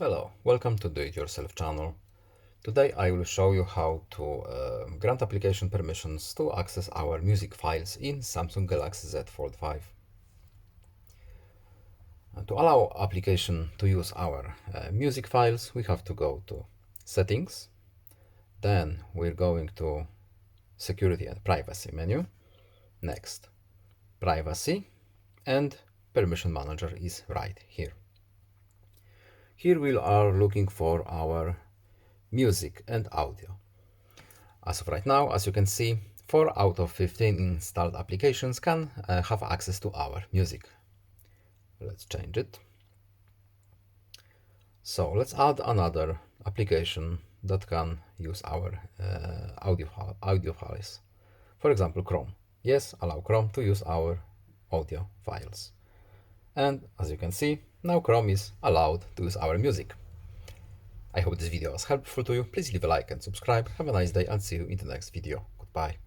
Hello, welcome to Do It Yourself channel. Today I will show you how to grant application permissions to access our music files in Samsung Galaxy Z Fold5. To allow application to use our music files, we have to go to Settings, then we're going to Security and Privacy menu, next Privacy, and Permission Manager is right here. Here we are looking for our music and audio. As of right now, as you can see, 4 out of 15 installed applications can have access to our music. Let's change it. So let's add another application that can use our audio files. For example, Chrome. Yes, allow Chrome to use our audio files. And as you can see, now Chrome is allowed to use our music. I hope this video was helpful to you. Please leave a like and subscribe. Have a nice day and see you in the next video. Goodbye.